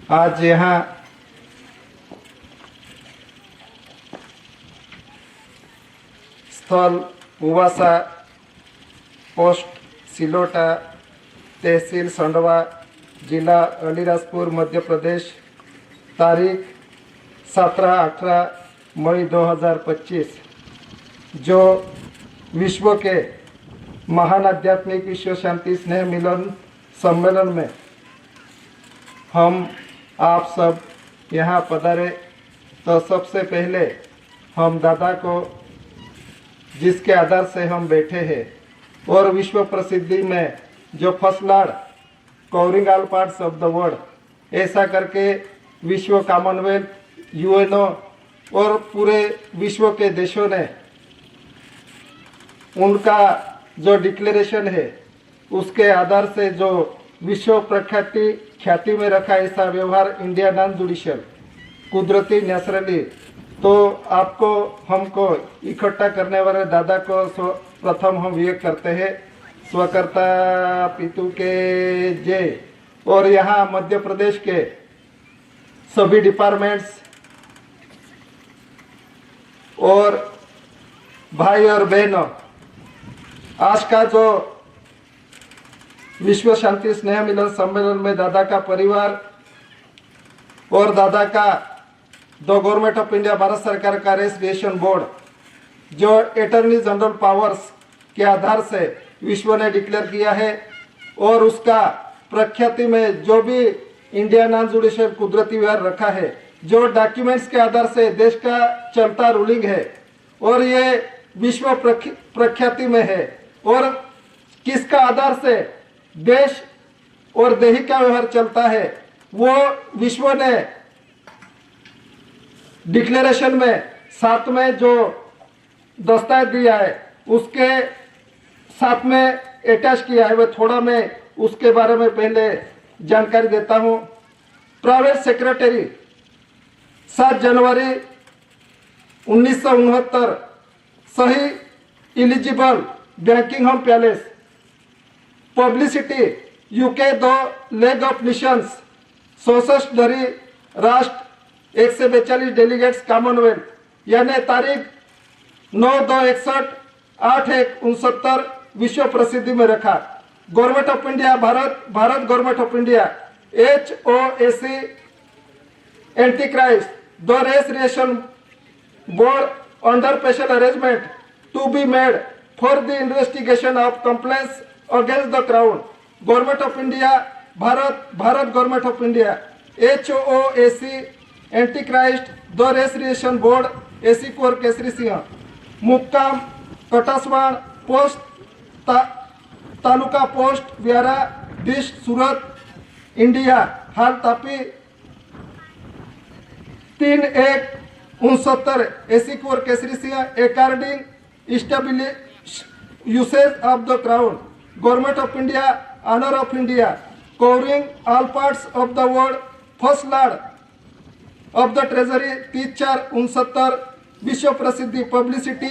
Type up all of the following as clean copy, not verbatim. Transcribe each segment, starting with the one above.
आज यहाँ स्थल उवासा, पोस्ट सिलोटा, तहसील संडवा, जिला अलीराजपुर, मध्य प्रदेश, तारीख 17-18 मई 2025, जो विश्व के महान आध्यात्मिक विश्व शांति स्नेह मिलन सम्मेलन में हम आप सब यहाँ पधारे। तो सबसे पहले हम दादा को, जिसके आधार से हम बैठे हैं और विश्व प्रसिद्धि में जो first lord covering all parts of the world, ऐसा करके विश्व कॉमनवेल्थ, यूएनओ और पूरे विश्व के देशों ने उनका जो डिक्लेरेशन है उसके आधार से जो विश्व ख्याति में रखा ऐसा व्यवहार इंडिया नॉन जुडिशियल कुदरती नेचुरली। तो आपको हमको इकट्ठा करने वाले दादा को प्रथम हम विवेक करते हैं, स्वकर्ता पितु के जय। और यहाँ मध्य प्रदेश के सभी डिपार्टमेंट्स और भाई और बहनों, आज का जो विश्व शांति स्नेह मिलन सम्मेलन में दादा का परिवार और दादा का the government of India, Bharat सरकार का रेजिस्ट्रेशन बोर्ड, जो अटॉर्नी जनरल पावर्स के आधार से विश्व ने डिक्लेयर किया है, और उसका प्रख्याति में जो भी इंडिया नॉन जुडिशियल कुदरती व्यवहार रखा है, जो डॉक्यूमेंट्स के आधार से देश का चलता रूलिंग है, और ये विश्व प्रख्याति में है। और किसका आधार से देश और देही का व्यवहार चलता है, वो विश्व ने डिक्लेरेशन में साथ में जो दस्तावेज दिया है उसके साथ में अटैच किया है। वह थोड़ा मैं उसके बारे में पहले जानकारी देता हूं। प्राइवेट सेक्रेटरी 7 जनवरी 1969, सही eligible banking home palace, publicity UK 2 leg of Nations, 64 धरी राष्ट्र, 142 डेलीगेट्स कॉमनवेल्थ, यानी तारीख 9/2/61, 8/1/69 विश्व प्रसिद्धि में रखा। Government of India, Bharat government of India, HOAC anti Christ, the registration board under special arrangement to be made for the investigation of complaints against the crown. Government of India, Bharat government of India, HOAC anti Christ, the registration board, AC कोर केसरी सिंह, मुक्काम Katasvad, post taluka post Vyara, district Surat, India, हाल Tapi 3/1/69, AC कोर Kesari Singh, according establish usage of the crown. Government of India, honour of India, covering all parts of the world, first lord of the treasury 30/4/69, विश्व प्रसिद्धि, publicity,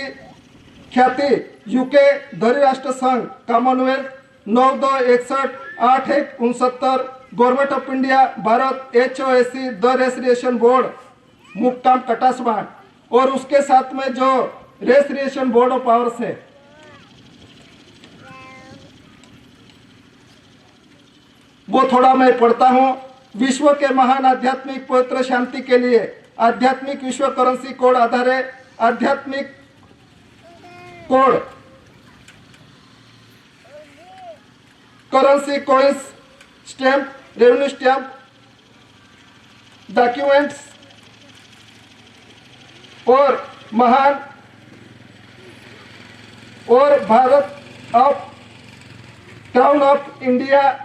ख्याति UK धरी राष्ट्र संघ, commonwealth 9/2/61, 8/1/69, government of India, Bharat, HOAC the registration board, मुक्काम कटासवाड़। और उसके साथ में जो रेजिस्ट्रेशन बोर्ड ऑफ पावर्स है, वो थोड़ा मैं पढ़ता हूं। विश्व के महान आध्यात्मिक पवित्र शांति के लिए आध्यात्मिक विश्व करेंसी कोड आधारे आध्यात्मिक code currency coins, stamp, revenue stamp, documents और महान और Bharat of crown of India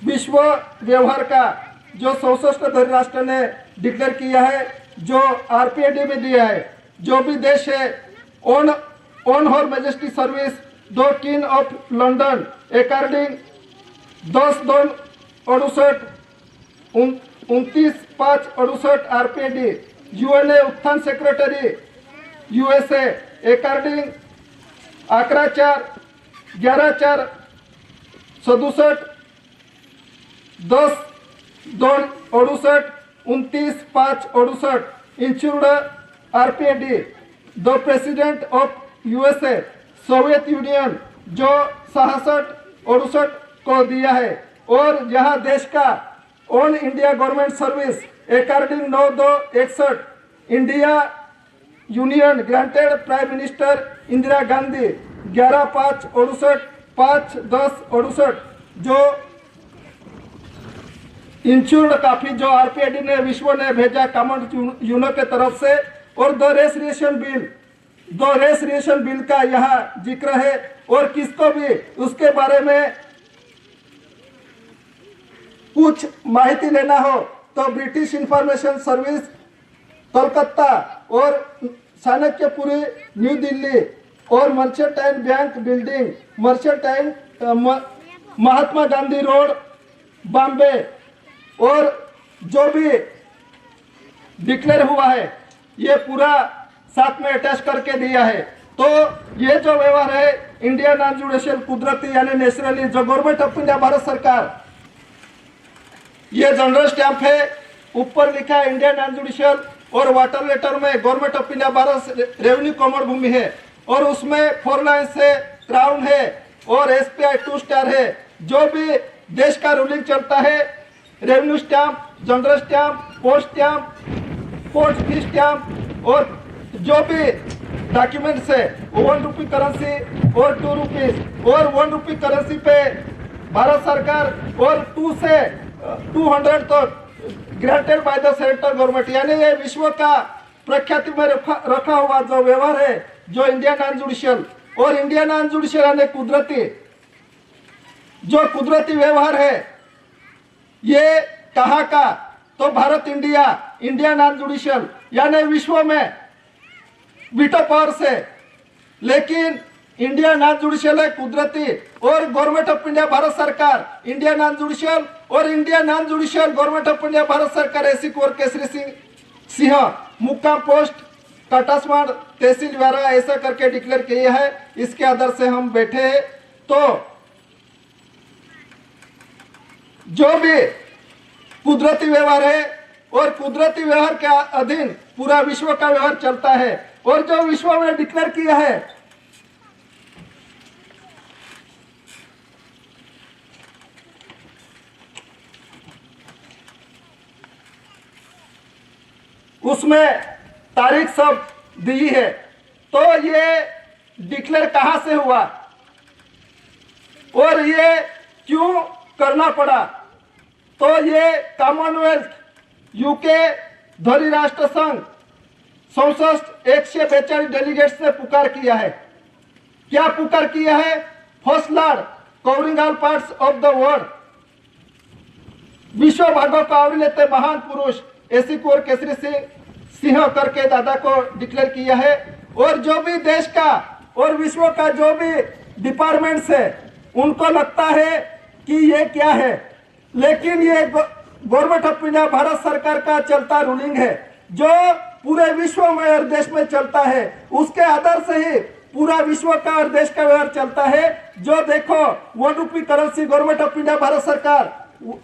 विश्व व्यवहार का जो 64 धरी राष्ट्र ने डिक्लेयर किया है, जो RPAD में दिया है, जो भी देश है on her majesty service the king of London according 10/2/68 29/5/68 RPAD, UNA उत्थान secretary USA according 11/4/11/4/67 10 268 insured RPD, the president of USA Soviet union जो 66 को दिया है। और यह देश का all India government service according 9/2/61 India union granted prime minister Indira Gandhi 11/5/68 5/10/68 जो इंश्योर्ड काफी जो आरपीआईडी ने विश्व ने भेजा कॉमन यूनो के तरफ से। और दो रेसरिएशन बिल का यहाँ जिक्र है। और किसको भी उसके बारे में कुछ माहिती लेना हो तो ब्रिटिश इंफॉर्मेशन सर्विस कोलकाता और चाणक्यपुरी न्यू दिल्ली और मर्चेंटाइन bank building मर्चेंटाइन Mahatma Gandhi road Bombay और जो भी डिक्लेयर हुआ है ये पूरा साथ में अटैच करके दिया है। तो ये जो व्यवहार है इंडिया नॉन जुडिशियल कुदरती यानी नेचुरली जो गवर्नमेंट ऑफ इंडिया भारत सरकार, ये जनरल स्टैंप है, ऊपर लिखा है इंडिया नॉन जुडिशियल और वाटर लेटर में government of India Bharat revenue common भूमि है और उसमें 4 लाइन्स है, क्राउन है और एसपीआई 2 स्टार है। जो भी देश का रूलिंग चलता है revenue stamp, general stamp, post stamp, post fee stamp और जो भी डॉक्यूमेंट्स है 1 रुपी करेंसी और 2 रुपीज और 1 रुपी करेंसी पे भारत सरकार और 2 से 200 तो granted by the central government. यानी ये विश्व का प्रख्याति में रखा हुआ जो व्यवहार है जो इंडिया नॉन जुडिशियल। और इंडिया नॉन जुडिशियल यानी कुदरती जो कुदरती व्यवहार है ये कहाँ का, तो भारत इंडिया नॉन जुडिशियल यानी विश्व में वीटो पावर से। लेकिन इंडिया नॉन जुडिशियल है कुदरती और गवर्नमेंट ऑफ इंडिया भारत सरकार इंडिया नॉन जुडिशियल और India non judicial government of India Bharat सरकार ऐसी कुंवर केसरी सिंह मुक्काम पोस्ट काटासवाड़ तहसील व्यारा ऐसा करके डिक्लेयर किया है। इसके आधार से हम बैठे हैं। तो जो भी कुदरती व्यवहार है और कुदरती व्यवहार के अधीन पूरा विश्व का व्यवहार चलता है और जो विश्व में डिक्लेयर किया है उसमें तारीख सब दी है। तो ये डिक्लेयर कहां से हुआ और ये क्यों करना पड़ा, तो ये कॉमनवेल्थ यूके धोरी राष्ट्र संघ 142 डेलीगेट्स ने पुकार किया है। क्या पुकार किया है? First lord covering all parts of the world, विश्व भागों को आवरी लेते महान पुरुष ऐसी कुंवर केसरी सिंह करके दादा को डिक्लेयर किया है। और जो भी देश का और विश्व का जो भी डिपार्टमेंट्स है उनको लगता है कि ये क्या है, लेकिन ये गवर्नमेंट ऑफ इंडिया भारत सरकार का चलता रूलिंग है जो पूरे विश्व में और देश में चलता है। उसके आधार से ही पूरा विश्व का और देश का व्यवहार चलता है। जो देखो 1 रुपी currency government of India Bharat सरकार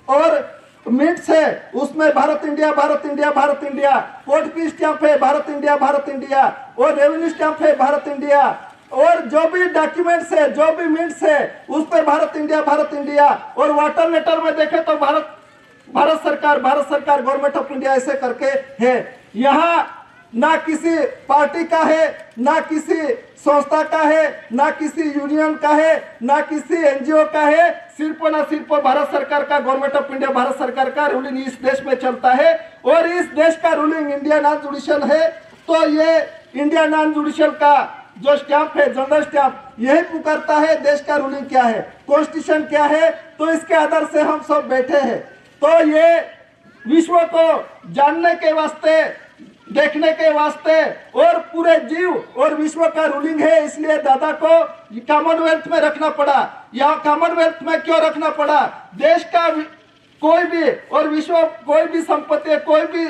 और मिंट्स है उसमें भारत इंडिया कोर्ट की स्टैंप है भारत इंडिया और रेवेन्यू स्टैंप है भारत इंडिया और जो भी डॉक्यूमेंट्स है जो भी मिंट्स है उस पर भारत इंडिया और वाटर लेटर में देखे तो भारत सरकार गवर्नमेंट ऑफ इंडिया ऐसे करके है। यहाँ ना किसी पार्टी का है, ना किसी संस्था का है, ना किसी यूनियन का है, ना किसी एनजीओ का है, सिर्फ ना सिर्फ भारत सरकार का गवर्नमेंट ऑफ इंडिया भारत सरकार का रूलिंग इस देश में चलता है और इस देश का रूलिंग इंडिया नॉन जुडिशियल है। तो ये इंडिया नॉन जुडिशियल का जो स्टैंप है जनरल स्टैंप यही पुकारता है देश का रूलिंग क्या है, कॉन्स्टिट्यूशन क्या है। तो इसके आधार से हम सब बैठे हैं। तो ये विश्व को जानने के वास्ते, देखने के वास्ते और पूरे जीव और विश्व का रूलिंग है, इसलिए दादा को कॉमनवेल्थ में रखना पड़ा। यहाँ कॉमनवेल्थ में क्यों रखना पड़ा? देश का कोई भी और विश्व कोई भी संपत्ति, कोई भी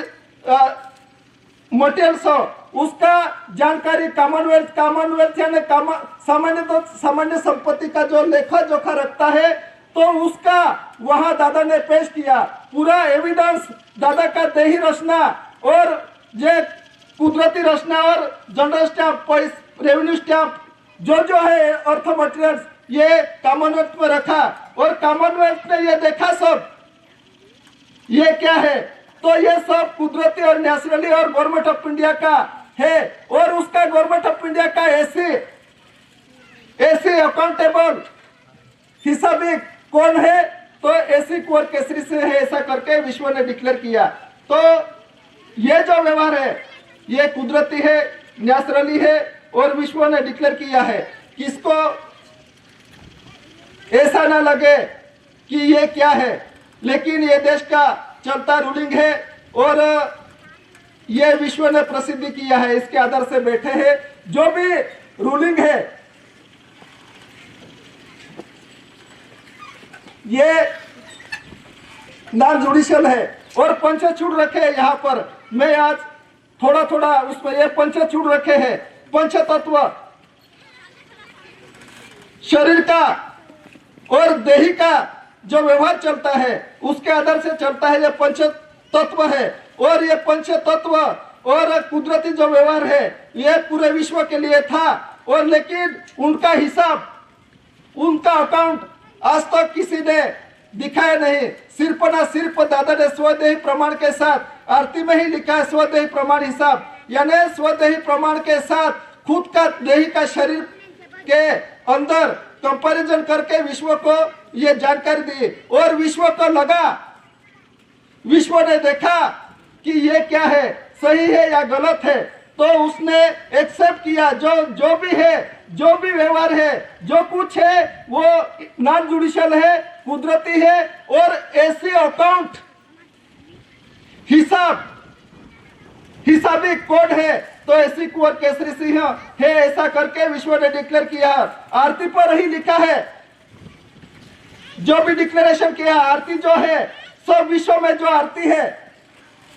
मटेरियल्स हो उसका जानकारी कॉमनवेल्थ यानी सामान्य संपत्ति का जो लेखा जोखा रखता है तो उसका वहां दादा ने पेश किया पूरा एविडेंस। दादा का देही रचना और ये कुदरती रचना और जनरल स्टैम्प, रेवेन्यू स्टैम्प जो है अर्थ मटेरियल्स, ये कॉमनवेल्थ में रखा और कॉमनवेल्थ ने ये देखा सब ये क्या है, तो ये सब कुदरती और नेचुरली और गवर्नमेंट ऑफ इंडिया का है। और उसका गवर्नमेंट ऑफ इंडिया का ऐसी अकाउंटेबल हिसाबी कौन है, तो ऐसी कुंवर केसरी से है, ऐसा करके विश्व ने डिक्लेयर किया। तो ये जो व्यवहार है ये कुदरती है, नेचुरली है और विश्व ने डिक्लेयर किया है। किसको ऐसा ना लगे कि ये क्या है, लेकिन ये देश का चलता रूलिंग है और ये विश्व ने प्रसिद्ध किया है, इसके आधार से बैठे हैं। जो भी रूलिंग है ये नॉन जुडिशियल है और पंचछूट रखे हैं। यहाँ पर मैं आज थोड़ा थोड़ा उसमें ये पंचछूट रखे हैं। पंचतत्व शरीर का और देही का जो व्यवहार चलता है उसके आधार से चलता है, ये पंच तत्व है। और ये पंच तत्व और कुदरती जो व्यवहार है ये पूरे विश्व के लिए था, और लेकिन उनका हिसाब, उनका अकाउंट आज तक किसी ने दिखाया नहीं। सिर्फ ना सिर्फ दादा ने स्वदेही प्रमाण के साथ आरती में ही लिखा है स्वदेही प्रमाण हिसाब, यानी स्वदेही प्रमाण के साथ खुद का देही का शरीर के अंदर कंपैरिजन करके विश्व को ये जानकारी दी। और विश्व को लगा, विश्व ने देखा कि ये क्या है, सही है या गलत है, तो उसने एक्सेप्ट किया जो भी है, जो भी व्यवहार है, जो कुछ है वो नॉन जुडिशियल है, कुदरती है और ऐसी अकाउंट हिसाबी कोड है। तो ऐसी कुंवर केसरी सिंह है, ऐसा करके विश्व ने डिक्लेयर किया। आरती पर ही लिखा है, जो भी डिक्लेरेशन किया, आरती जो है सब विश्व में जो आरती है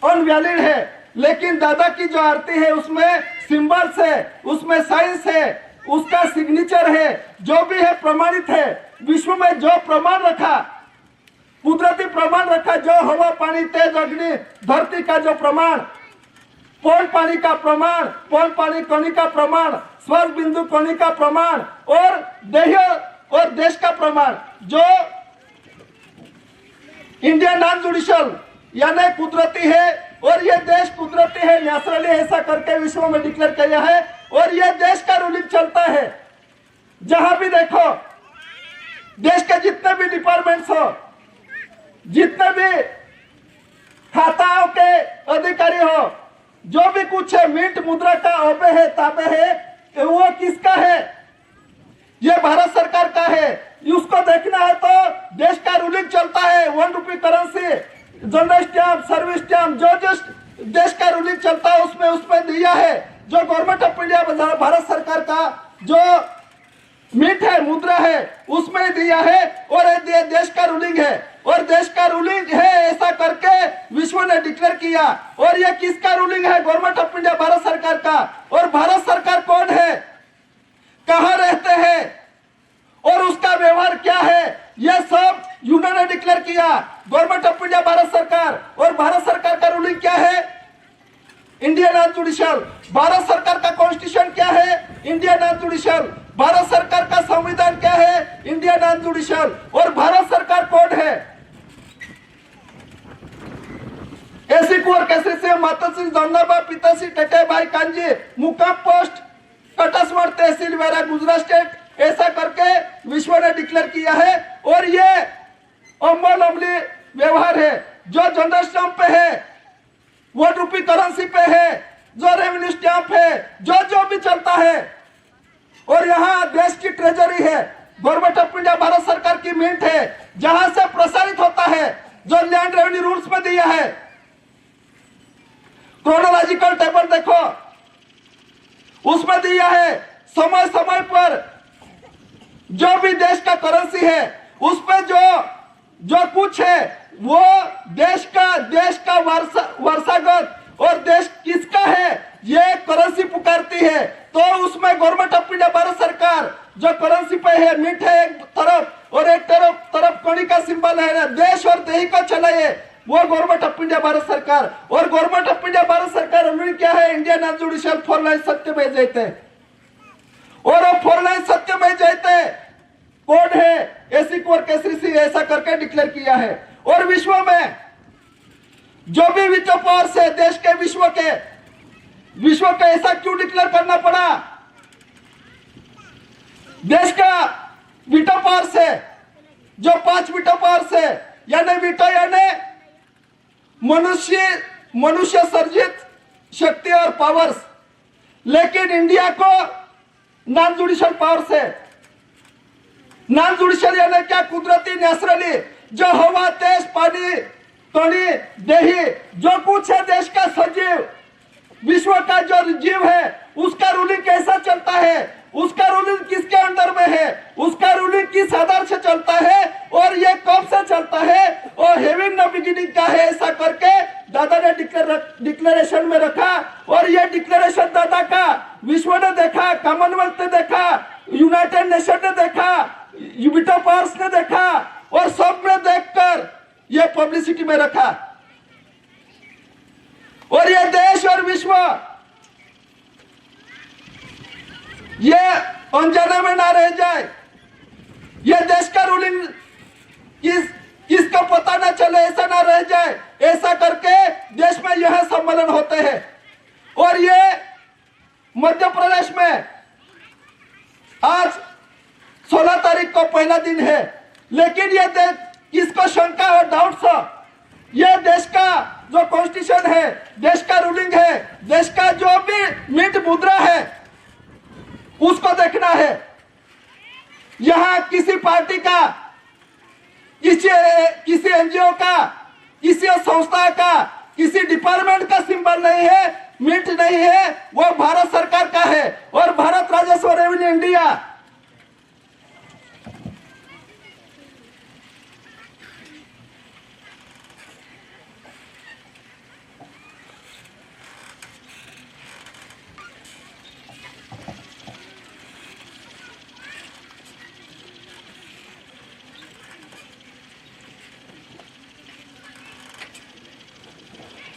अनवैलिड है, लेकिन दादा की जो आरती है उसमें सिंबल्स है, उसमें साइंस है, उसका सिग्नेचर है, जो भी है प्रमाणित है। विश्व में जो प्रमाण रखा, कुदरती प्रमाण रखा, जो हवा पानी तेज अग्नि धरती का जो प्रमाण, पौन पानी का प्रमाण, पौन पानी कणी का प्रमाण, स्वर्ग बिंदु कणी का प्रमाण और देह और देश का प्रमाण, जो इंडिया नॉन जुडिशियल यानी कुदरती है और ये देश कुदरती है, नेचुरली ऐसा करके विश्व में डिक्लेयर किया है। और ये देश का रूलिंग चलता है, जहां भी देखो देश के जितने भी डिपार्टमेंट्स हो, जितने भी खाताओं के अधिकारी हो, जो भी कुछ है, मिंट मुद्रा का ओबे है, ताबे है, वो किसका है? ये भारत सरकार का है। उसको देखना है तो देश का रूलिंग चलता है, 1 रुपये currency, general stamp, service stamp, जो देश का रूलिंग चलता है उसमें दिया है। जो गवर्नमेंट ऑफ इंडिया भारत सरकार का जो मिंट है, मुद्रा है, उसमें दिया है। और ये देश का रूलिंग है, और देश का रूलिंग है ऐसा करके विश्व ने डिक्लेयर किया। और ये किसका रूलिंग है? गवर्नमेंट ऑफ इंडिया भारत सरकार का। और भारत सरकार कौन है, कहां रहते हैं और उसका व्यवहार क्या है, यह सब यूनियन ने डिक्लेयर किया। गवर्नमेंट ऑफ इंडिया भारत सरकार, और भारत सरकार का रूलिंग क्या है? Indian non judicial. भारत सरकार का कॉन्स्टिट्यूशन क्या है? Indian non judicial. भारत सरकार का संविधान क्या है? Indian non judicial. और भारत सरकार कौन है? ऐसी कुंवर केसरी सिंह, माताश्री जमनाबा, पिताश्री टेटेभाई कांजी, मुकाम पोस्ट कटसवाड़ तहसील वेरा, गुजरात स्टेट, ऐसा करके विश्व ने डिक्लेयर किया है। और ये अमल अमली व्यवहार है, जो जनरल स्टैम्प पे है, 1 रुपये करेंसी पे है, जो रेवेन्यू स्टैम्प है, जो भी चलता है। और यहाँ देश की ट्रेजरी है, गवर्नमेंट ऑफ इंडिया भारत सरकार की मिंट है, जहां से प्रसारित होता है, जो लैंड रेवेन्यू रूल्स में दिया है। क्रोनोलॉजिकल टेबल देखो, उसमें दिया है समय समय पर जो भी देश का करेंसी है उस पर जो कुछ है वो देश का वर्षागत और देश किसका है ये करेंसी पुकारती है। तो उसमें गवर्नमेंट ऑफ इंडिया भारत सरकार जो करेंसी पे है, मिंट है एक तरफ, और एक तरफ कणी का सिंबल है, देश और देही को चलाइए, वो गवर्नमेंट ऑफ इंडिया भारत सरकार। और गवर्नमेंट ऑफ इंडिया भारत सरकार उन्होंने क्या है, इंडियन नॉन जुडिशियल 4 लाइन सत्यमेव जयते, और वो 4 लाइन सत्यमेव जयते कौन है, एसी कुंवर केसरी सिंह ऐसा करके डिक्लेयर किया है। और विश्व में जो भी वीटो पावर से देश के विश्व के ऐसा क्यों डिक्लेयर करना पड़ा, देश का वीटो पावर से, जो 5 वीटो पावर से, यानी वीटो यानी मनुष्य सर्जित शक्ति और पावर्स, लेकिन इंडिया को नॉन जुडिशियल पावर से, नॉन जुडिशियल यानी क्या, कुदरती नेचुरली, जो हवा तेज पानी कणी देही जो कुछ है देश का सजीव, विश्व का जो जीव है उसका रूलिंग कैसा चलता है, उसका रूलिंग किसके अंडर में है, उसका रूलिंग किस आधार से चलता है और ये कब से चलता है, और हैविंग नो बिगिनिंग का है, ऐसा करके दादा ने डिक्लेरेशन में रखा। और ये डिक्लेरेशन दादा का विश्व ने देखा, कॉमनवेल्थ ने देखा, यूनाइटेड नेशन ने देखा, वीटो पावर्स ने देखा, और सब ने देखकर ये पब्लिसिटी में रखा। और ये देश और विश्व ये अनजाने में ना रह जाए, ये देश का रूलिंग किसको पता ना चले, ऐसा ना रह जाए, ऐसा करके देश में यह सम्मेलन होते हैं। और ये मध्य प्रदेश में आज 16 तारीख को पहला दिन है, लेकिन ये किसको शंका और डाउट्स, ये देश का जो कॉन्स्टिट्यूशन है, देश का रूलिंग है, देश का जो भी मीट मुद्रा है उसको देखना है। यहां किसी पार्टी का, किसी एनजीओ का, किसी संस्था का, किसी डिपार्टमेंट का सिंबल नहीं है, मीट नहीं है, वो भारत सरकार का है। और भारत राजस्व रेवेन्यू इंडिया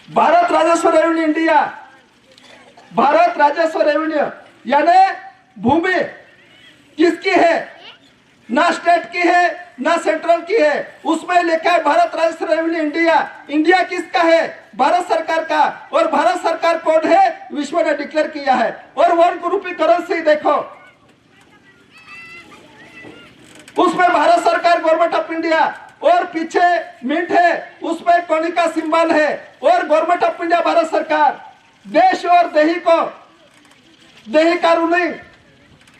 भारत राजस्व रेवेन्यू इंडिया, भारत राजस्व रेवेन्यू यानी भूमि किसकी है, ना स्टेट की है ना सेंट्रल की है, उसमें लिखा है भारत राजस्व रेवेन्यू इंडिया। इंडिया किसका है, भारत सरकार का। और भारत सरकार कौन है, विश्व ने डिक्लेयर किया है। और 1 रुपी करेंसी देखो, उसमें भारत सरकार गवर्नमेंट ऑफ इंडिया, और पीछे मिंट है, उसमें कणी का सिंबल है, और गवर्नमेंट ऑफ इंडिया भारत सरकार। देश और देही का रूलिंग,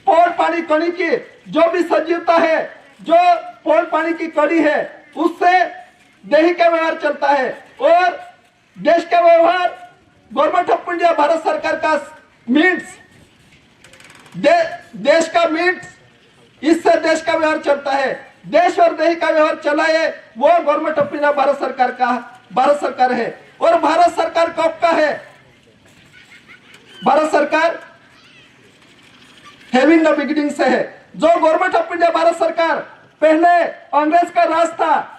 पौड़ पानी कणी की जो भी सजीवता है, जो पौड़ पानी की कड़ी है, उससे देही का व्यवहार चलता है। और देश का व्यवहार गवर्नमेंट ऑफ इंडिया भारत सरकार का मीन्स, देश का मीन्स, इससे देश का व्यवहार चलता है। देश और देही का व्यवहार चलाए वो गवर्नमेंट ऑफ इंडिया भारत सरकार है। और भारत सरकार कब का है, भारत सरकार हैविंग नो बिगिनिंग से है। जो गवर्नमेंट ऑफ इंडिया भारत सरकार पहले अंग्रेज का राज था,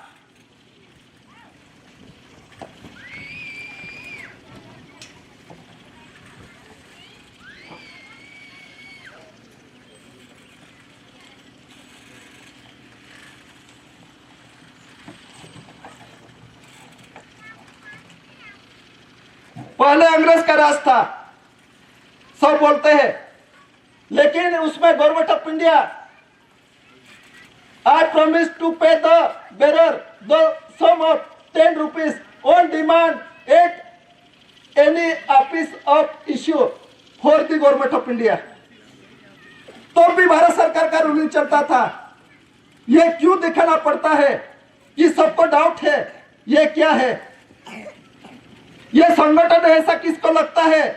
पहले अंग्रेज का राज था सब बोलते हैं, लेकिन उसमें government of India I promise to pay the bearer the sum of 10 rupees on demand at any office of issue for the government of India. तो भी भारत सरकार का रूलिंग चलता था। ये क्यों दिखाना पड़ता है कि सबको डाउट है, ये क्या है, ये संगठन ऐसा किसको लगता है,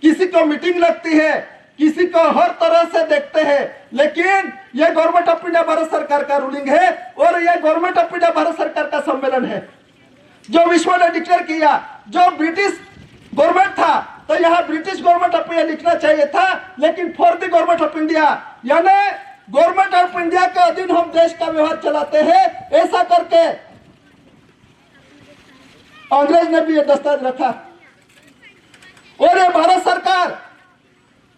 किसी को मीटिंग लगती है, किसी को हर तरह से देखते हैं, लेकिन ये गवर्नमेंट ऑफ इंडिया भारत सरकार का रूलिंग है। और ये गवर्नमेंट ऑफ इंडिया भारत सरकार का सम्मेलन है जो विश्व ने डिक्लेयर किया। जो ब्रिटिश गवर्नमेंट था तो यहाँ ब्रिटिश गवर्नमेंट ऑफ इंडिया लिखना चाहिए था, लेकिन for the government of India, यानी गवर्नमेंट ऑफ इंडिया के अधीन हम देश का व्यवहार चलाते हैं, ऐसा करके अंग्रेज ने भी ये दस्तावेज रखा। और ये भारत सरकार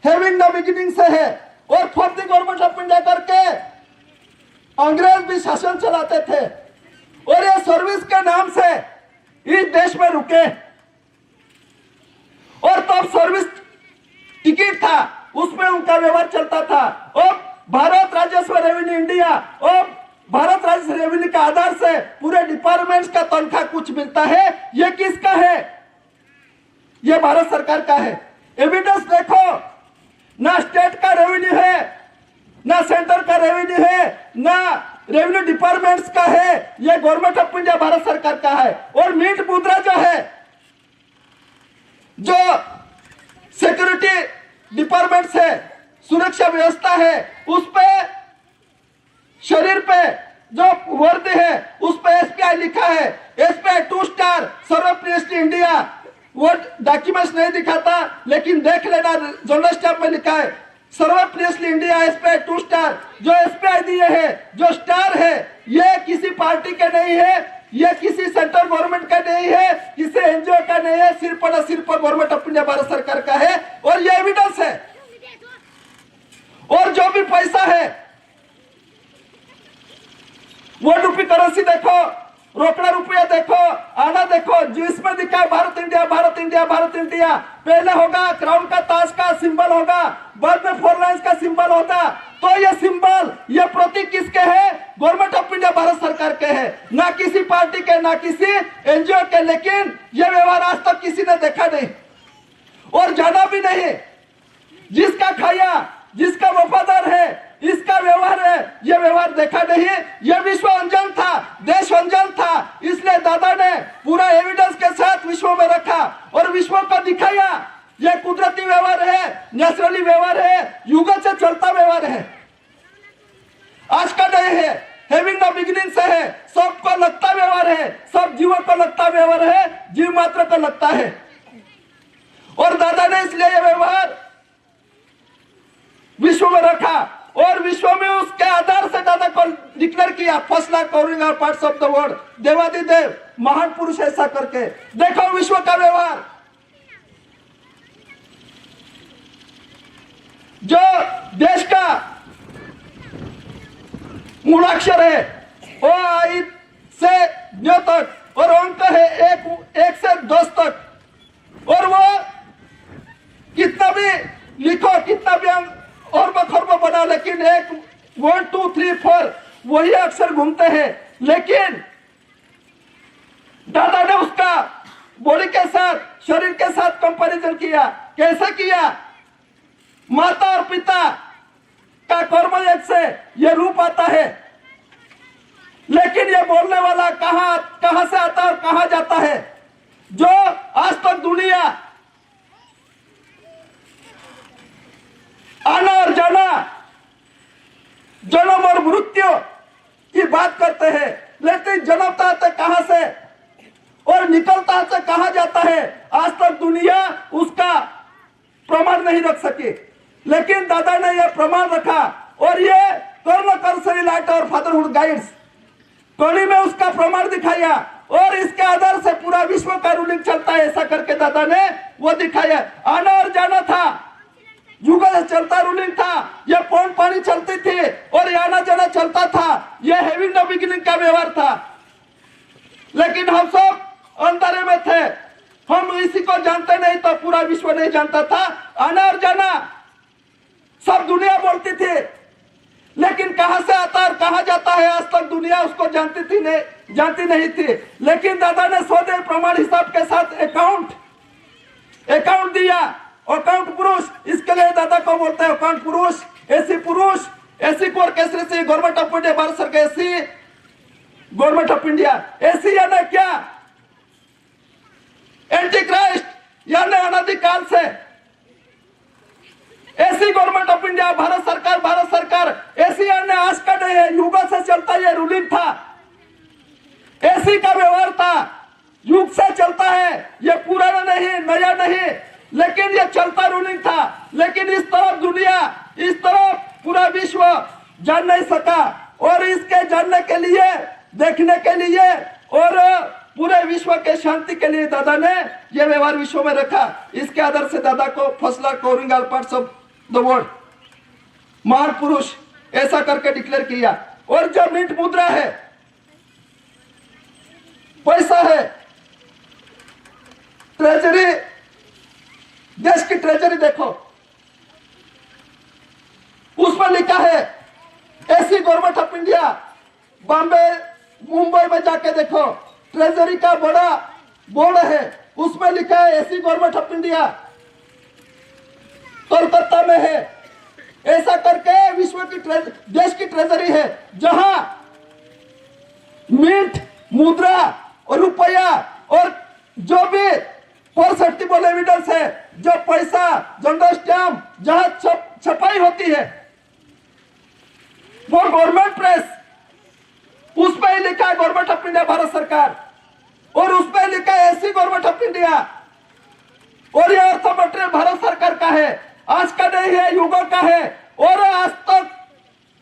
हैविंग द बिगिनिंग से है, और for the government of India करके अंग्रेज भी शासन चलाते थे, और ये सर्विस के नाम से इस देश में रुके। और तब सर्विस टिकट था, उसमें उनका व्यवहार चलता था। और भारत राजस्व रेवेन्यू इंडिया और भारत राजस्व रेवेन्यू के आधार से पूरे डिपार्टमेंट्स का तनख्वाह कुछ मिलता है। ये किसका है? ये भारत सरकार का है। एविडेंस देखो, ना स्टेट का रेवेन्यू है, ना सेंटर का रेवेन्यू है, ना रेवेन्यू डिपार्टमेंट्स का है। ये गवर्नमेंट ऑफ इंडिया भारत सरकार का है। और मिंट मुद्रा जो है, जो सिक्योरिटी डिपार्टमेंट से सुरक्षा व्यवस्था है, उस पे शरीर पे जो वर्दी है उस पे एसपीआई लिखा है। एसपीआई 2 स्टार सर्वश्रेष्ठ इंडिया। वो डॉक्यूमेंट्स नहीं दिखाता, लेकिन देख लेना, जनरल स्टाफ में लिखा है सर्वश्रेष्ठ इंडिया एसपीआई 2 स्टार। जो एसपीआई दिए है, जो स्टार है, ये किसी पार्टी के नहीं है, ये किसी सेंट्रल गवर्नमेंट का नहीं है, किसी एनजीओ का नहीं है, सिर्फ और सिर्फ गवर्नमेंट ऑफ इंडिया भारत सरकार का है। और ये एविडेंस है। और जो भी पैसा है, वो रुपी करेंसी देखो, रोकड़ा रुपया देखो, आना देखो, जिसमें दिखा है Bharat India Bharat India Bharat India. पहले होगा क्राउन का ताज का सिंबल होगा, बाद में 4 लाइन्स का सिंबल होगा। तो ये सिंबल, ये प्रतीक किसके है? गवर्नमेंट ऑफ इंडिया भारत सरकार के है, ना किसी पार्टी के, ना किसी एनजीओ के। लेकिन ये व्यवहार आज तक किसी ने देखा नहीं और जाना भी नहीं। जिसका खाया, जिसका वफादार है, इसका व्यवहार है, ये व्यवहार देखा नहीं। ये विश्व अंजन था, देश अंजन था, इसलिए दादा ने पूरा एविडेंस के साथ विश्व में रखा और विश्व को दिखाया। ये कुदरती व्यवहार है, नेचुरली व्यवहार है, युगों से चलता व्यवहार है, आज का नहीं है, हैविंग द बिगिनिंग से है। सबको लगता व्यवहार है, सब जीवों को लगता व्यवहार है, जीव मात्र को लगता है। और दादा ने इसलिए यह व्यवहार विश्व में रखा और विश्व में उसके आधार से दादा को डिक्लेयर किया first lord covering all parts of the world, देवादिदेव महान पुरुष ऐसा करके। देखो विश्व का व्यवहार, जो देश का मूलाक्षर है वो आई से न्यो तक और अंक है एक से 10 तक। और वो कितना भी लिखो, कितना भी अंक और बखरब बना, लेकिन 1 2 3 4 वही अक्षर घूमते हैं। लेकिन दादा ने उसका बॉडी के साथ, शरीर के साथ कंपैरिजन किया। कैसे किया? माता और पिता का कर्म एक से ये रूप आता है, लेकिन ये बोलने वाला कहां से आता और कहां जाता है। जो आज तक दुनिया आना और जाना, जन्म और मृत्यु की बात करते हैं, लेकिन जन्मता है कहां से और निकलता है कहां जाता है, आज तक दुनिया उसका प्रमाण नहीं रख सकी। लेकिन दादा ने यह प्रमाण रखा और ये कर्म कर्सरी लाइट और फादरहुड गाइड्स कड़ी में उसका प्रमाण दिखाया और इसके आधार से पूरा विश्व का रूलिंग चलता है, ऐसा करके दादा ने वो दिखाया। आना और जाना था, युगों से चलता रूलिंग था, ये पौन पानी चलती थी और ये आना जाना चलता था। ये हैविंग द बिगिनिंग का व्यवहार था। लेकिन हम सब अंधेरे में थे, हम इसी को जानते नहीं तो पूरा विश्व नहीं जानता था। आना और जाना सब दुनिया बोलती थी, लेकिन कहां से आता और कहां जाता है आज तक दुनिया उसको जानती नहीं थी। लेकिन दादा ने स्वदेव प्रमाण हिसाब के साथ अकाउंट दिया। अकाउंट पुरुष, इसके लिए दादा को बोलते हैं अकाउंट पुरुष, एसी कोर केसरी से गवर्नमेंट ऑफ इंडिया भारत सरकार, AC government of India. AC यानी क्या? एंटी क्राइस्ट, यानी अनादिकाल से ऐसी गवर्नमेंट ऑफ इंडिया भारत सरकार ऐसी यानी आज का नहीं है, युगों से चलता ये रूलिंग था, ऐसी का व्यवहार था, युग से चलता है, ये पुराना नहीं नया नहीं, लेकिन ये चलता रूलिंग था। लेकिन इस तरफ दुनिया, इस तरफ पूरा विश्व जान नहीं सका। और इसके जानने के लिए, देखने के लिए और पूरे विश्व के शांति के लिए दादा ने यह व्यवहार विश्व में रखा। इसके आधार से दादा को first class covering all parts of the world, महान पुरुष ऐसा करके डिक्लेयर किया। और जो मिंट मुद्रा है, पैसा है, ट्रेजरी, देश की ट्रेजरी देखो, उसमें लिखा है ऐसी government of India. Bombay Mumbai में जाके देखो, ट्रेजरी का बड़ा बोर्ड है, उसमें लिखा है ऐसी गवर्नमेंट ऑफ इंडिया। कोलकाता में है, ऐसा करके विश्व की देश की ट्रेजरी है, जहां मिंट मुद्रा और रुपया और जो भी परसेप्टिबल एविडेंस है, जो पैसा, जनरल स्टैम्प जहां छपाई होती है, वो गवर्नमेंट प्रेस, उसमें ही लिखा है गवर्नमेंट ऑफ इंडिया भारत सरकार, और उसमें लिखा है ऐसी गवर्नमेंट ऑफ इंडिया। और ये अर्थ मटेरियल भारत सरकार का है, आज का नहीं है, युगों का है। और आज तक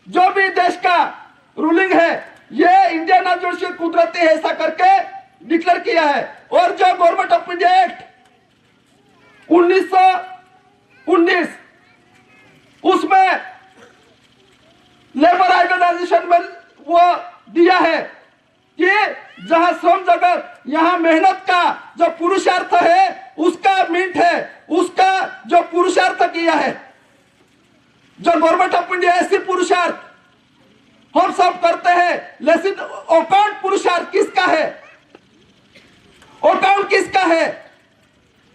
जो भी देश का रूलिंग है, ये इंडियन जुडिशियल कुदरती है ऐसा करके डिक्लेयर किया है। और जो गवर्नमेंट ऑफ इंडिया एक्ट 1919, उसमें लेबर ऑर्गेनाइजेशन में वो दिया है कि जहां श्रम जगत, यहां मेहनत का जो पुरुषार्थ है, उसका मिंट है, उसका जो पुरुषार्थ किया है, जो गवर्नमेंट ऑफ इंडिया ऐसी पुरुषार्थ हम सब करते हैं, लेकिन अकाउंट पुरुषार्थ किसका है, अकाउंट किसका है,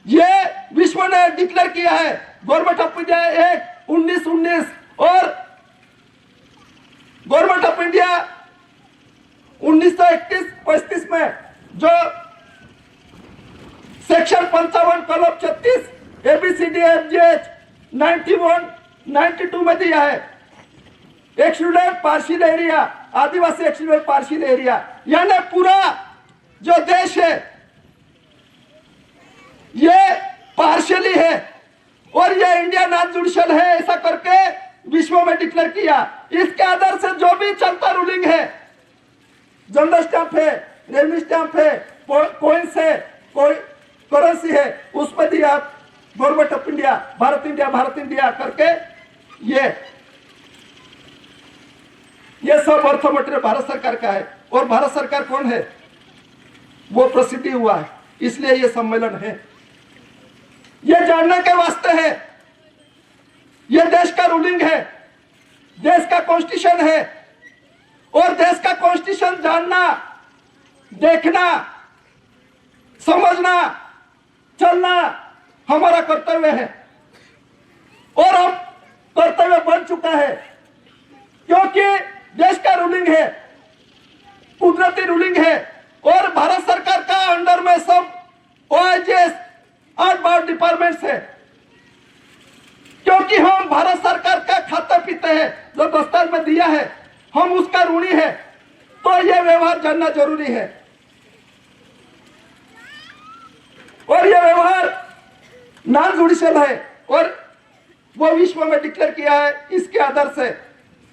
ये विश्व ने डिक्लेयर किया है। गवर्नमेंट ऑफ इंडिया एक्ट 1919 और गवर्नमेंट ऑफ इंडिया 1931-35 में जो सेक्शन 55 कलम 36 ABCDFGH 91-92 में दिया है, एक्सक्लूडेड पार्शियल एरिया, आदिवासी एक्सक्लूडेड पार्शियल एरिया, यानी पूरा जो देश है ये पार्शियली है और ये इंडिया नॉन जुडिशियल है, ऐसा करके विश्व में डिक्लेयर किया। इसके आधार से जो भी चलता रूलिंग है, जनरल स्टैंप है, रेवेन्यू स्टैंप है, कॉइन्स है, कोई करेंसी है, उसमें दिया government of India, Bharat India करके ये सब अर्थ मटेरियल भारत सरकार का है। और भारत सरकार कौन है, वो प्रसिद्धि हुआ है, इसलिए ये सम्मेलन है। ये जानने के वास्ते है, ये देश का रूलिंग है, देश का कॉन्स्टिट्यूशन है, और देश का कॉन्स्टिट्यूशन जानना, देखना, समझना, चलना हमारा कर्तव्य है। और अब कर्तव्य बन चुका है, क्योंकि देश का रूलिंग है, कुदरती रूलिंग है, और भारत सरकार का अंडर में सब OIGS 8 डिपार्टमेंट्स है। क्योंकि हम भारत सरकार का खाता पीते हैं, जो दस्तावेज में दिया है, हम उसका ऋणी है, तो यह व्यवहार जानना जरूरी है। और यह व्यवहार नॉन जुडिशियल है और वो विश्व में डिक्लेयर किया है। इसके आधार से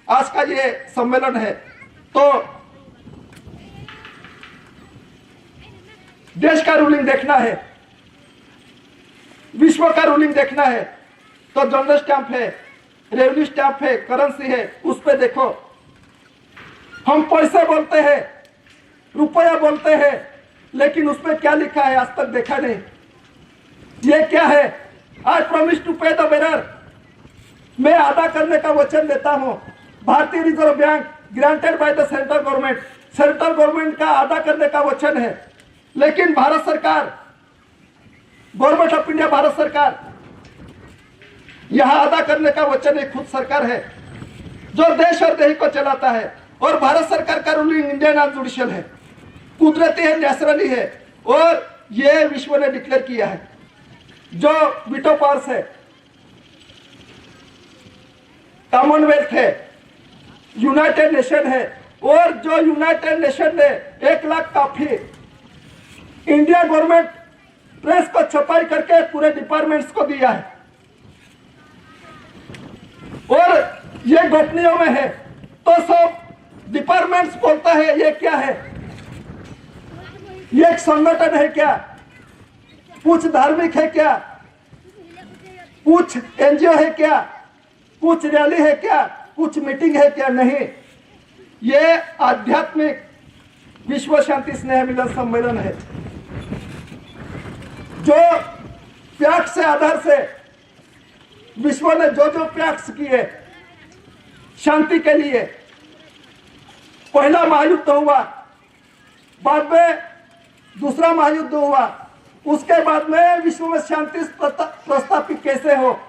आज का ये सम्मेलन है। तो देश का रूलिंग देखना है, विश्व का रूलिंग देखना है, तो जनरल स्टैंप है, रेवेन्यू स्टैंप है, करेंसी है, उस पे देखो। हम पैसे बोलते हैं, रुपया बोलते हैं, लेकिन उसमें क्या लिखा है आज तक देखा नहीं। ये क्या है, आई promise to pay the bearer, मैं अदा करने का वचन देता हूं। भारतीय reserve bank granted by the central government, central government का अदा करने का वचन है। लेकिन भारत सरकार, गवर्नमेंट ऑफ इंडिया भारत सरकार, यहां अदा करने का वचन एक खुद सरकार है, जो देश और देश को चलाता है। और भारत सरकार का रूलिंग इंडियन नॉन जुडिशियल है, कुदरती है, नेचुरली है, और ये विश्व ने डिक्लेयर किया है। जो वीटो पावर्स है, कॉमनवेल्थ है, यूनाइटेड नेशन है, और जो यूनाइटेड नेशन ने 1 लाख काफी इंडिया गवर्नमेंट प्रेस को छपाई करके पूरे डिपार्टमेंट्स को दिया है, और ये गोपनीय में है। तो सब डिपार्टमेंट्स बोलता है ये क्या है, ये एक संगठन है क्या, कुछ धार्मिक है क्या, कुछ एनजीओ है क्या, कुछ रैली है क्या, कुछ मीटिंग है क्या? नहीं, ये आध्यात्मिक विश्व शांति स्नेह मिलन सम्मेलन है जो प्रयास से आधार से विश्व ने जो जो प्रयास किए शांति के लिए, पहला महायुद्ध हुआ, बाद में दूसरा महायुद्ध हुआ, उसके बाद में विश्व में शांति प्रस्थापित कैसे हो,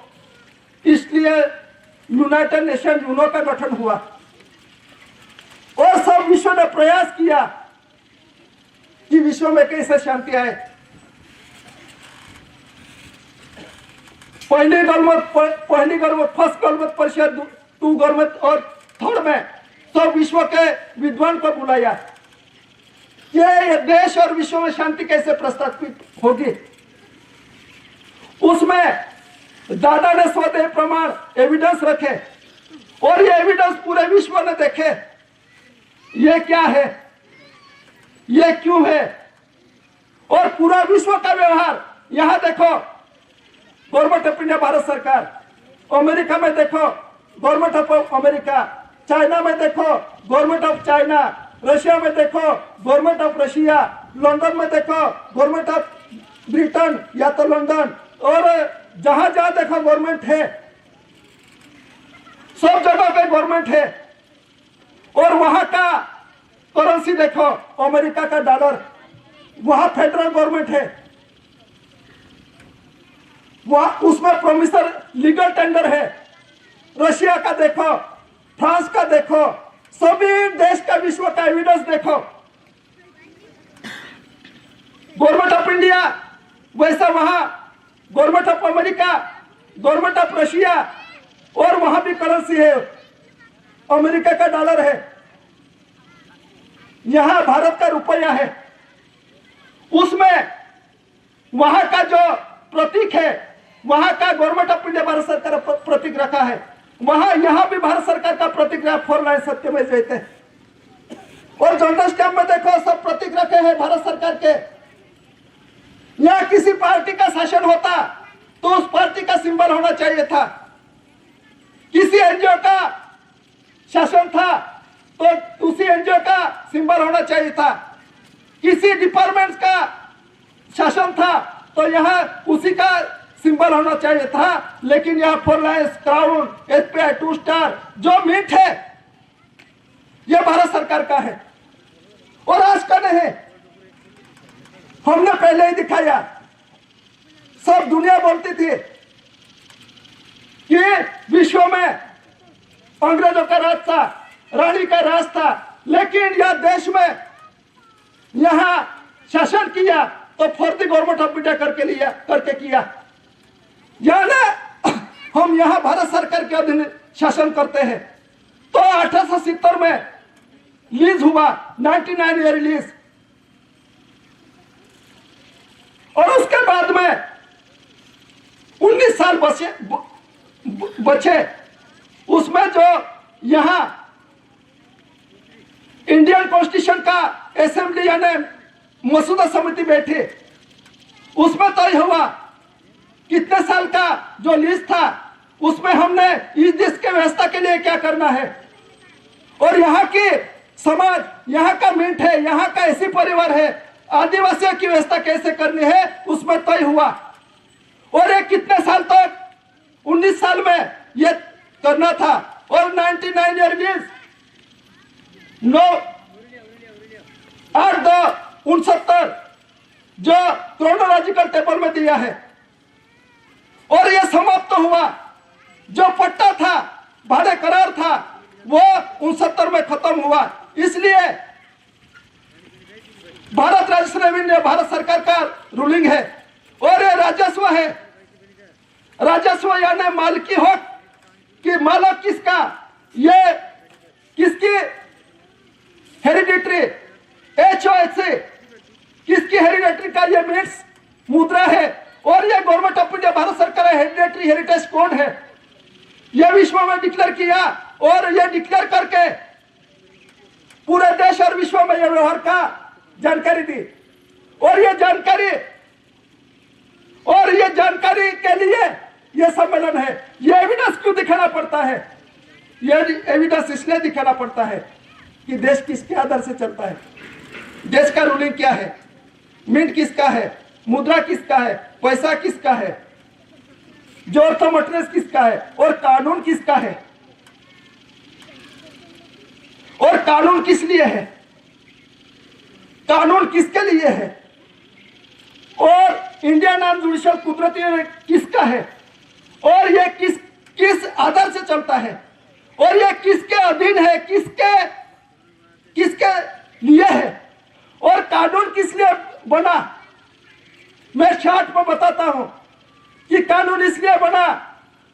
इसलिए यूनाइटेड नेशन यूनो का गठन हुआ और सब विश्व ने प्रयास किया कि विश्व में कैसे शांति आए। पहली गलमत फर्स्ट गलमत परिषद, 2 गलमत और 3rd में सब विश्व के विद्वान को बुलाया कि ये देश और विश्व में शांति कैसे प्रस्थापित होगी। उसमें दादा ने स्वदेह प्रमाण एविडेंस रखे और ये एविडेंस पूरे विश्व ने देखे, ये क्या है, ये क्यों है, और पूरा विश्व का व्यवहार। यहां देखो गवर्नमेंट ऑफ इंडिया भारत सरकार, अमेरिका में देखो गवर्नमेंट ऑफ अमेरिका, चाइना में देखो गवर्नमेंट ऑफ चाइना, रशिया में देखो गवर्नमेंट ऑफ रशिया, लंदन में देखो गवर्नमेंट ऑफ ब्रिटेन या तो लंदन, और जहां जहां देखो गवर्नमेंट है, सब जगह पे गवर्नमेंट है। और वहां का करेंसी देखो, अमेरिका का डॉलर, वहां फेडरल गवर्नमेंट है, वहां उसमें प्रोमिसर लीगल टेंडर है। रशिया का देखो, फ्रांस का देखो, सभी देश का विश्व का एविडेंस देखो। गवर्नमेंट ऑफ इंडिया वैसा वहां government of America, government of Russia, और वहां भी करेंसी है, अमेरिका का डॉलर है, यहां भारत का रुपया है। उसमें वहां का जो प्रतीक है, वहां का गवर्नमेंट ऑफ इंडिया भारत सरकार प्रतीक रखा है, वहां यहां भी भारत सरकार का प्रतीक रहा, 4 लाइन सत्यमेव जयते। और जनरल स्टैम्प में देखो सब प्रतीक रखे हैं भारत सरकार के। यहां किसी पार्टी का शासन होता तो उस पार्टी का सिंबल होना चाहिए था, किसी एनजीओ का शासन था तो उसी एनजीओ का सिंबल होना चाहिए था, किसी डिपार्टमेंट का शासन था तो यहां उसी का सिंबल होना चाहिए था। लेकिन यहाँ 4 लाइन्स, क्राउन, एसपीआई, 2 स्टार जो मिंट है यह भारत सरकार का है और आज का नहीं है। हमने पहले ही दिखाया, सब दुनिया बोलती थी कि विश्व में अंग्रेजों का राज था, रानी का राज था, लेकिन यह देश में यहां शासन किया तो फर्जी गवर्नमेंट ऑफ इंडिया करके किया। यानी हम यहां भारत सरकार के अधीन शासन करते हैं। तो 1870 में लीज हुआ, 99 ईयर लीज, और उसके बाद में 19 साल बचे। उसमें जो यहां इंडियन कॉन्स्टिट्यूशन का असेंबली यानी मसूदा समिति बैठी, उसमें तय हुआ कितने साल का जो लीज था उसमें हमने इस देश के व्यवस्था के लिए क्या करना है, और यहाँ की समाज, यहाँ का मिंट है, यहाँ का ऐसी परिवार है, आदिवासियों की व्यवस्था कैसे करनी है उसमें तय हुआ। और ये कितने साल तक, 19 साल में ये करना था। और 99 ईयर लीज 8/2/69 जो क्रोनोलॉजिकल टेबल में दिया है, और यह समाप्त हुआ। जो पट्टा था, भाड़े करार था, वो 69 में खत्म हुआ। इसलिए भारत राजस्व रेवेन्यू भारत सरकार का रूलिंग है और ये राजस्व है। राजस्व यानी मालिकी हक कि मालक किसका, ये किसकी हेरिडिटरी HOHC, किसकी हेरिडिटरी का ये मिट्स मुद्रा है, और ये गवर्नमेंट ऑफ इंडिया भारत सरकार का हेरिडिटरी हेरिटेज कोड है। यह विश्व में डिक्लेयर किया और यह डिक्लेयर करके पूरे देश और विश्व में यह व्यवहार का जानकारी दी। और ये जानकारी के लिए यह सम्मेलन है। ये एविडेंस क्यों दिखाना पड़ता है? ये एविडेंस इसलिए दिखाना पड़ता है कि देश किसके आधार से चलता है, देश का रूलिंग क्या है, मिंट किसका है, मुद्रा किसका है, पैसा किसका है, जो अर्थमटेरियल किसका है, और कानून किसका है, और कानून किस लिए है, कानून किसके लिए है, और इंडियन नॉन जुडिशियल कुदरती किसका है, और यह किस आधार से चलता है, और यह किसके अधीन है, किसके लिए है, और कानून किस लिए बना। मैं शॉर्ट में बताता हूं कि कानून इसलिए बना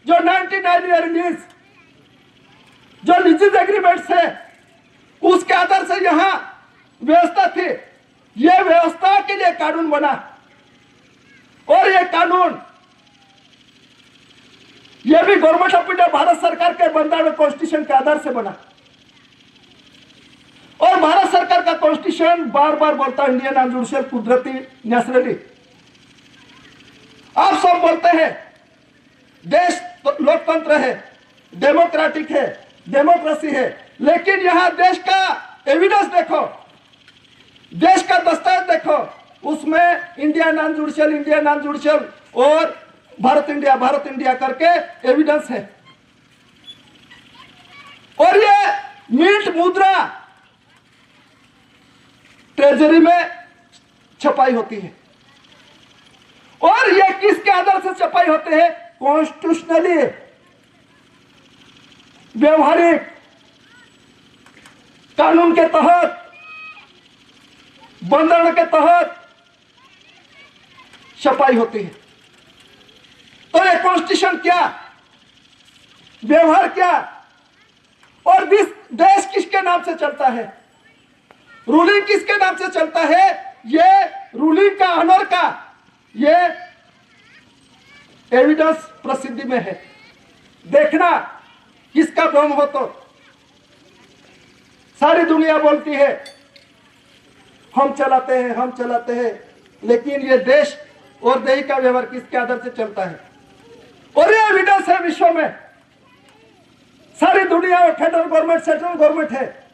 जो 99 ईयर लीज, जो लीजेस एग्रीमेंट्स है, उसके आधार से यहां व्यवस्था थी। यह व्यवस्था के लिए कानून बना, और यह कानून यह भी गवर्नमेंट ऑफ इंडिया भारत सरकार के बंधारण कॉन्स्टिट्यूशन के आधार से बना। और भारत सरकार का कॉन्स्टिट्यूशन बार बार बोलता है इंडियन नॉन जुडिशियल कुदरती नेचुरली। आप सब बोलते हैं देश लोकतंत्र है, डेमोक्रेटिक है, डेमोक्रेसी है, लेकिन यहां देश का एविडेंस देखो, देश का दस्तावेज देखो, उसमें इंडिया नॉन जुडिशियल और भारत इंडिया करके एविडेंस है। और ये मिंट मुद्रा ट्रेजरी में छपाई होती है, और ये किसके आधार से छपाई होते हैं? कॉन्स्टिट्यूशनली, व्यवहारिक कानून के तहत, बंधारण के तहत छपाई होती है। तो ये कॉन्स्टिट्यूशन क्या, व्यवहार क्या, और देश किसके नाम से चलता है, रूलिंग किसके नाम से चलता है, ये रूलिंग का ऑनर का ये एविडेंस प्रसिद्धि में है। देखना किसका भ्रम हो तो सारी दुनिया बोलती है हम चलाते हैं, लेकिन ये देश और देश का व्यवहार किसके आधार से चलता है। और ये एविडेंस है विश्व में, सारी दुनिया में फेडरल गवर्नमेंट, सेंट्रल गवर्नमेंट है,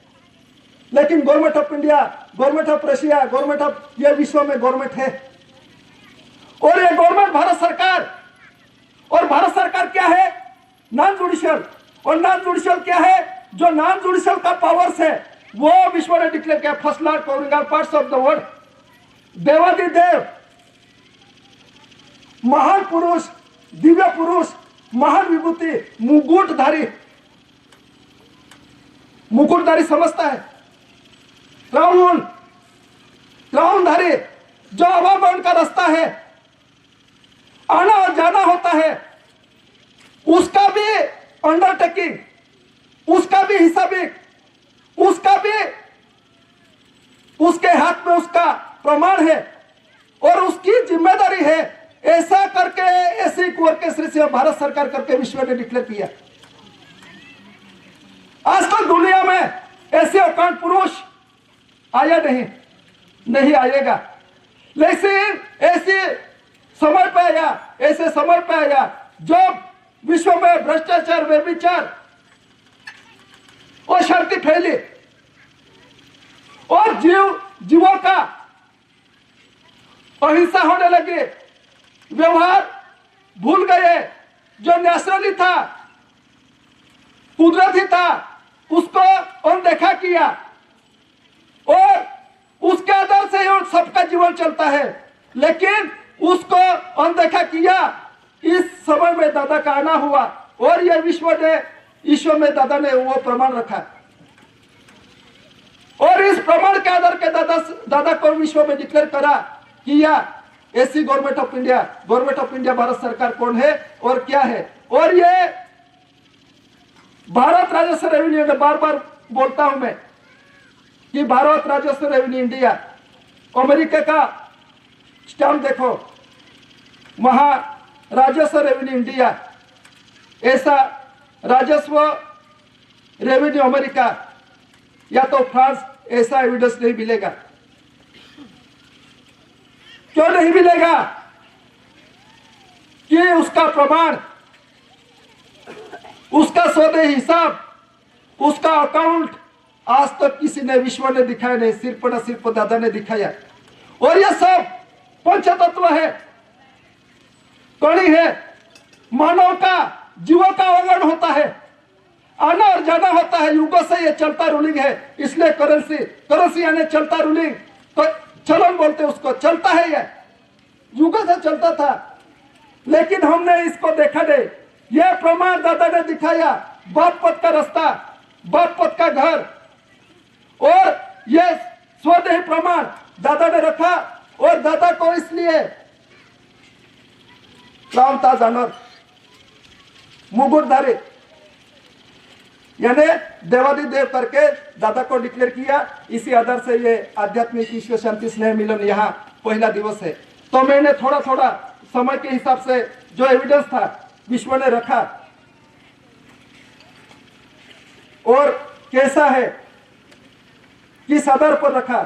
लेकिन government of India, government of Russia, government of ये विश्व में गवर्नमेंट है। और ये गवर्नमेंट भारत सरकार, और भारत सरकार क्या है? Non judicial. और नॉन जुडिशियल क्या है? जो नॉन जुडिशियल का पावर्स है वो विश्व ने डिक्लेयर किया, first lord covering all parts of the world, देवादिदेव, महान पुरुष, दिव्य पुरुष, महान विभूति, मुकुटधारी समझता है, क्राउनधारी, जो आवागमन का रास्ता है, आना और जाना होता है, उसका भी अंडरटेकिंग, उसका भी हिसाबिक, उसका भी उसके हाथ में उसका प्रमाण है और उसकी जिम्मेदारी है। ऐसा करके ऐसी वर्केश्री से भारत सरकार करके विश्व ने डिक्लेयर किया। आज तक दुनिया में ऐसे अकांड पुरुष आया नहीं आएगा, लेकिन ऐसे समय पे आया जब विश्व में भ्रष्टाचार, व्यभिचार और शांति फैली और जीवों का अहिंसा होने लगी, व्यवहार भूल गए, जो नेचुरली था, कुदरती था, उसको अनदेखा किया और उसके आधार से सबका जीवन चलता है, लेकिन उसको अनदेखा किया। इस समय में दादा का आना हुआ और यह विश्व में दादा ने वो प्रमाण रखा और इस प्रमाण के आधार के दादा को विश्व में डिक्लेयर किया ऐसी गवर्नमेंट ऑफ इंडिया भारत सरकार कौन है और क्या है। और ये भारत राजस्व रेवेन्यू, बार बार बोलता हूं मैं कि भारत राजस्व रेवेन्यू इंडिया, अमेरिका का स्टैम्प देखो, वहां राजस्व रेवेन्यू इंडिया, ऐसा राजस्व रेवेन्यू अमेरिका या तो फ्रांस ऐसा एविडेंस नहीं मिलेगा। क्यों नहीं मिलेगा? कि उसका प्रमाण, उसका स्वदेही हिसाब, उसका अकाउंट आज तक किसी ने विश्व ने दिखाया नहीं, सिर्फ न सिर्फ दादा ने दिखाया। और यह सब पंचतत्व है, कड़ी है, मानव का जीवों का अवगुण होता है, आना और जाना होता है, युगों से ये चलता रूलिंग है। इसलिए करेंसी यानी चलता रूलिंग, तो चलन बोलते उसको, चलता है, ये युगों से चलता था। लेकिन हमने इसको देखा नहीं। यह प्रमाण दादा ने दिखाया, बाप पथ का रास्ता, बाप पथ का घर, और यह स्वदेही प्रमाण दादा ने रखा। और दादा को इसलिए राम था जानवर, मुकुटधारी यानी देवादिदेव करके दादा को डिक्लेयर किया। इसी आधार से ये आध्यात्मिक ईश्वर शांति स्नेह मिलन यहाँ पहला दिवस है। तो मैंने थोड़ा थोड़ा समय के हिसाब से जो एविडेंस था विश्व ने रखा, और कैसा है, किस आधार पर रखा,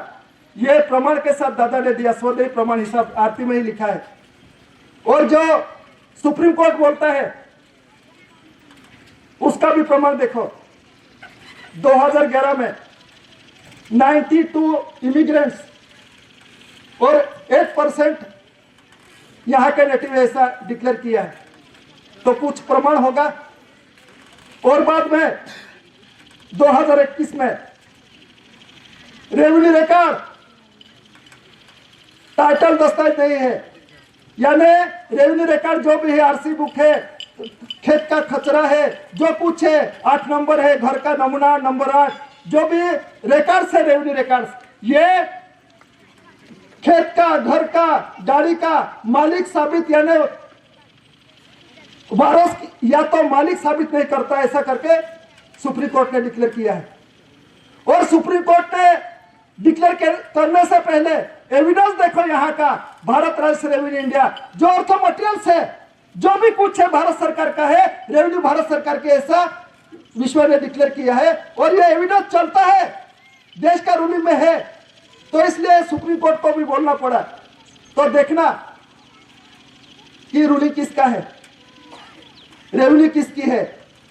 ये प्रमाण के साथ दादा ने दिया। स्वदेही प्रमाण हिसाब आरती में ही लिखा है। और जो सुप्रीम कोर्ट बोलता है उसका भी प्रमाण देखो। 2011 में 92 इमिग्रेंट्स और 8% यहाँ के नेटिव ऐसा डिक्लेयर किया है, तो कुछ प्रमाण होगा। और बाद में 2021 में रेवेन्यू रिकॉर्ड टाइटल दस्तावेज नहीं है, यानी रेवेन्यू रिकॉर्ड जो भी है, आरसी बुक है, खेत का खचरा है, जो कुछ है, 8 नंबर है, घर का नमूना नंबर 8, जो भी रिकॉर्ड्स है, रेवेन्यू रिकॉर्ड्स, ये खेत का, घर का, गाड़ी का मालिक साबित यानी वारस या तो मालिक साबित नहीं करता, ऐसा करके सुप्रीम कोर्ट ने डिक्लेयर किया है। और सुप्रीम कोर्ट ने डिक्लेयर करने से पहले एविडेंस देखो यहाँ का, भारत राज्य रेवेन्यू इंडिया, जो अर्थ मटेरियल्स है, जो भी कुछ है भारत सरकार का है, रेवेन्यू भारत सरकार के, ऐसा विश्व ने डिक्लेयर किया है। और ये एविडेंस चलता है, देश का रूलिंग में है, तो इसलिए सुप्रीम कोर्ट को भी बोलना पड़ा। तो देखना कि रूलिंग किसका है, रेवेन्यू किसकी है,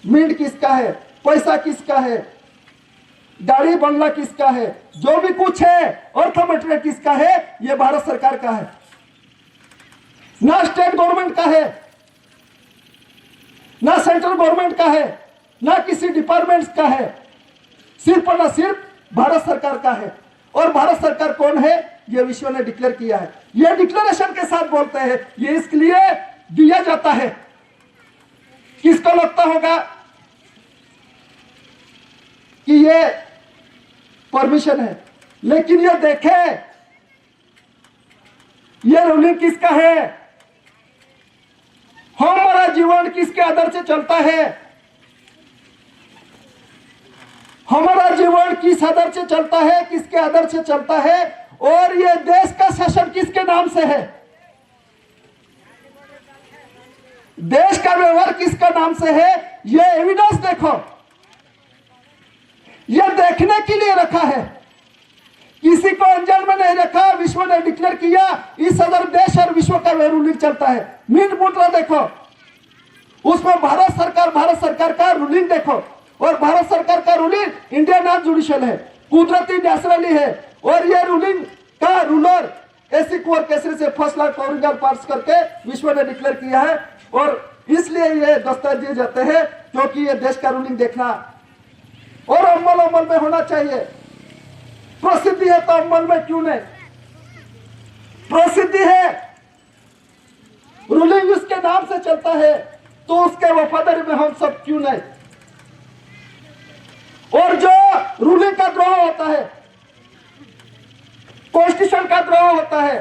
मिंट किसका है, पैसा किसका है, गाड़ी बंगला किसका है, जो भी कुछ है अर्थ मटेरियल किसका है, ये भारत सरकार का है, ना स्टेट गवर्नमेंट का है, ना सेंट्रल गवर्नमेंट का है, ना किसी डिपार्टमेंट का है, सिर्फ और ना सिर्फ भारत सरकार का है। और भारत सरकार कौन है, ये विश्व ने डिक्लेयर किया है। ये डिक्लेरेशन के साथ बोलते हैं, ये इसलिए दिया जाता है। किसको लगता होगा कि ये परमिशन है, लेकिन ये देखे ये रूलिंग किसका है, हमारा जीवन किसके आधार से चलता है, हमारा जीवन किस आधार से चलता है, किसके आधार से चलता है, और ये देश का शासन किसके नाम से है, देश का व्यवहार किसका नाम से है, ये एविडेंस देखो। यह देखने के लिए रखा है, किसी को अनजान में नहीं रखा। विश्व ने डिक्लेयर किया, इस अदर देश और विश्व का रूलिंग चलता है। मिंट मुद्रा देखो, उसमें भारत सरकार का रूलिंग देखो, और भारत सरकार का रूलिंग इंडिया नॉन जुडिशियल है, कुदरती नेचुरली है। और ये रूलिंग का रूलर ऐसी कुंवर केसरी से फर्स्ट क्लास ओरिजिनल पास करके विश्व ने डिक्लेयर किया है। और इसलिए ये दस्तावेज दिए जाते हैं, क्योंकि ये देश का रूलिंग देखना और अमल में होना चाहिए। प्रसिद्धि है तो अमल में क्यों नहीं, प्रसिद्धि है, रूलिंग उसके नाम से चलता है, तो उसके वफादारी में हम सब क्यों नहीं। और जो रूलिंग का द्रोह होता है, कॉन्स्टिट्यूशन का द्रोह होता है,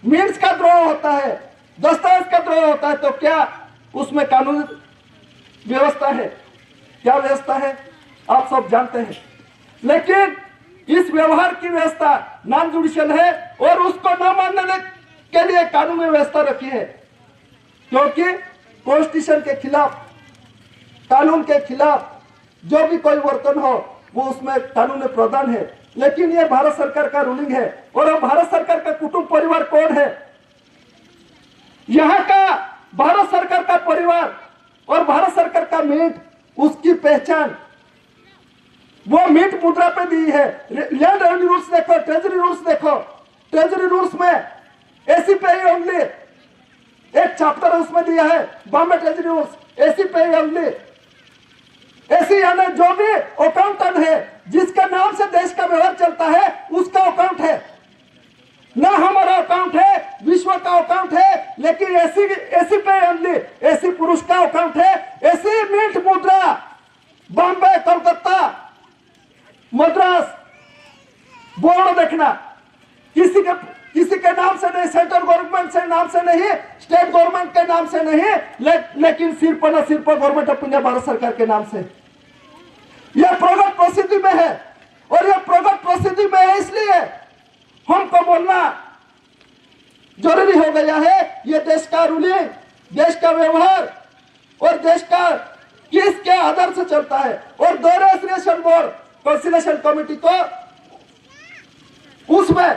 मीन्स का द्रोह होता है, दस्तावेज का द्रोह होता है, तो क्या उसमें कानून व्यवस्था है, क्या व्यवस्था है आप सब जानते हैं। लेकिन इस व्यवहार की व्यवस्था नॉन जुडिशियल है, और उसको न मानने के लिए कानून में व्यवस्था रखी है, क्योंकि कॉन्स्टिट्यूशन के खिलाफ, कानून के खिलाफ जो भी कोई वर्तन हो, वो उसमें कानून में प्रावधान है। लेकिन ये भारत सरकार का रूलिंग है। और अब भारत सरकार का कुटुंब परिवार कौन है? यहाँ का भारत सरकार का परिवार और भारत सरकार का मीट, उसकी पहचान वो मीट मुद्रा पे दी है। लैंड रेवेन्यू रूल्स देखो, ट्रेजरी रूल्स देखो। ट्रेजरी रूल्स में एसी पे ओनली एक चैप्टर उसमें दिया है, बॉम्बे ट्रेजरी रूल्स, एसी पे ओनली। एसी यानी जो भी अकाउंटेंट है, जिसका नाम से देश का व्यवहार चलता है, उसका अकाउंट है ना। हमारा अकाउंट है, विश्व का अकाउंट है, लेकिन एसी पे ओनली, एसी पुरुष का अकाउंट है। एसी मिंट मुद्रा बॉम्बे, कोलकाता, मद्रास, बोर्ड देखना, किसी के नाम से नहीं, सेंट्रल गवर्नमेंट से नाम से नहीं, स्टेट गवर्नमेंट के नाम से नहीं, लेकिन सिर्फ गवर्नमेंट ऑफ इंडिया, भारत सरकार के नाम से। यह प्रगत प्रसिद्धि में है। और यह प्रगत प्रसिद्धि में है इसलिए हमको बोलना जरूरी हो गया है। यह देश का रूलिंग, देश का व्यवहार और देश का किसके आधार से चलता है। और दो रेजिस्ट्रेशन बोर्ड, कंसिलेशन कमेटी को उसमें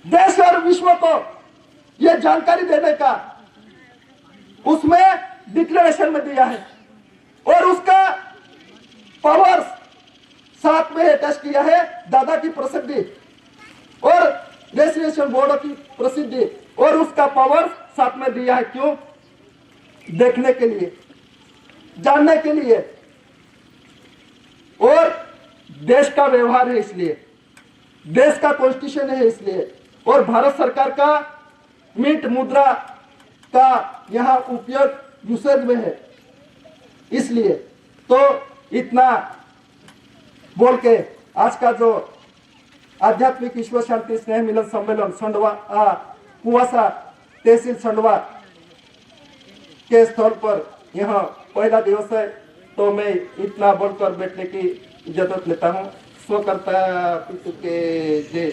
देश और विश्व को यह जानकारी देने का उसमें डिक्लेरेशन में दिया है। और उसका पावर्स साथ में अटैच किया है, दादा की प्रसिद्धि और रेजिस्ट्रेशन बोर्ड की प्रसिद्धि, और उसका पावर साथ में दिया है। क्यों? देखने के लिए, जानने के लिए, और देश का व्यवहार है इसलिए, देश का कॉन्स्टिट्यूशन है इसलिए, और भारत सरकार का मिंट मुद्रा का यहाँ उपयोग यूसेज में है इसलिए। तो इतना बोल के आज का जो आध्यात्मिक ईश्वर शांति स्नेह मिलन सम्मेलन संडवा कुआसा तहसील संडवा के स्थल पर यहाँ पहला दिवस है, तो मैं इतना बोलकर बैठने की इजाजत लेता हूँ। स्व कर्ता पितु के जय।